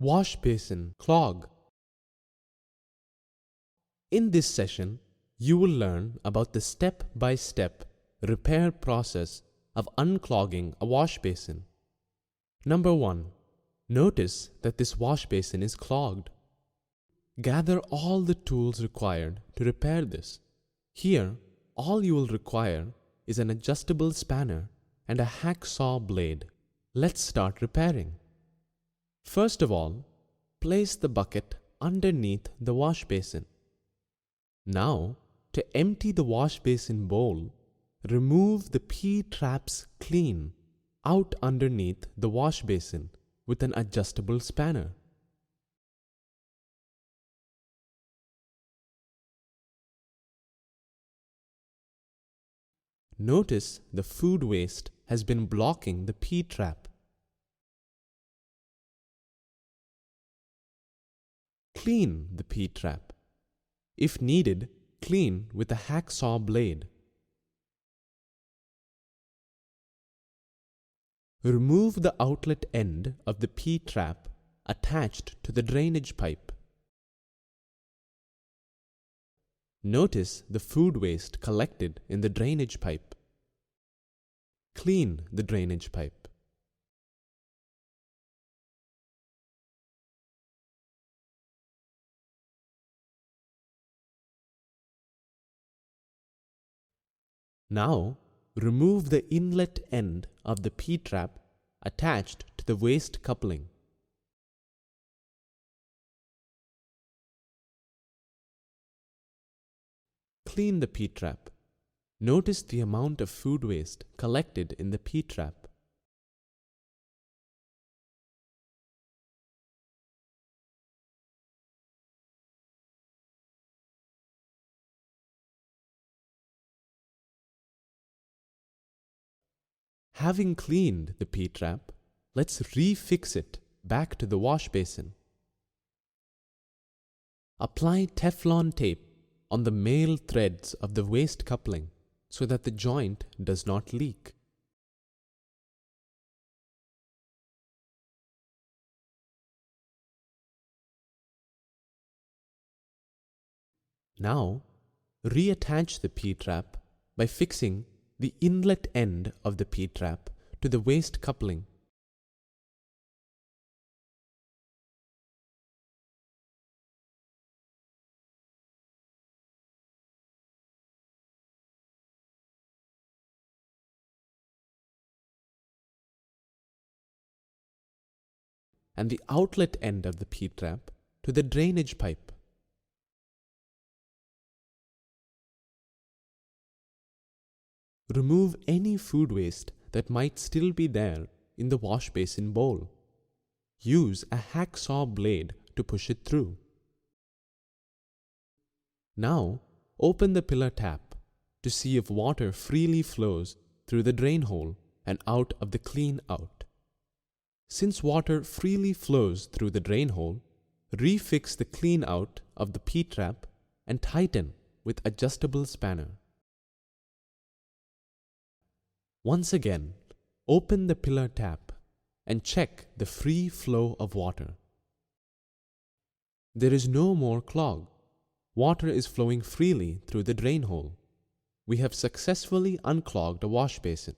Wash basin clog. In this session, you will learn about the step-by-step repair process of unclogging a wash basin. Number 1. Notice that this wash basin is clogged. Gather all the tools required to repair this. Here, all you will require is an adjustable spanner and a hacksaw blade. Let's start repairing. First of all, place the bucket underneath the wash basin. Now, to empty the wash basin bowl, remove the P-traps clean out underneath the wash basin with an adjustable spanner. Notice the food waste has been blocking the P-trap. Clean the P-trap. If needed, clean with a hacksaw blade. Remove the outlet end of the P-trap attached to the drainage pipe. Notice the food waste collected in the drainage pipe. Clean the drainage pipe. Now, remove the inlet end of the P-trap attached to the waste coupling. Clean the P-trap. Notice the amount of food waste collected in the P-trap. Having cleaned the P-trap, let's refix it back to the wash basin. Apply Teflon tape on the male threads of the waste coupling so that the joint does not leak. Now, reattach the P-trap by fixing the inlet end of the P-trap to the waste coupling. And the outlet end of the P-trap to the drainage pipe. Remove any food waste that might still be there in the wash basin bowl. Use a hacksaw blade to push it through. Now, open the pillar tap to see if water freely flows through the drain hole and out of the clean out. Since water freely flows through the drain hole, refix the clean out of the P-trap and tighten with adjustable spanner. Once again, open the pillar tap and check the free flow of water. There is no more clog. Water is flowing freely through the drain hole. We have successfully unclogged a wash basin.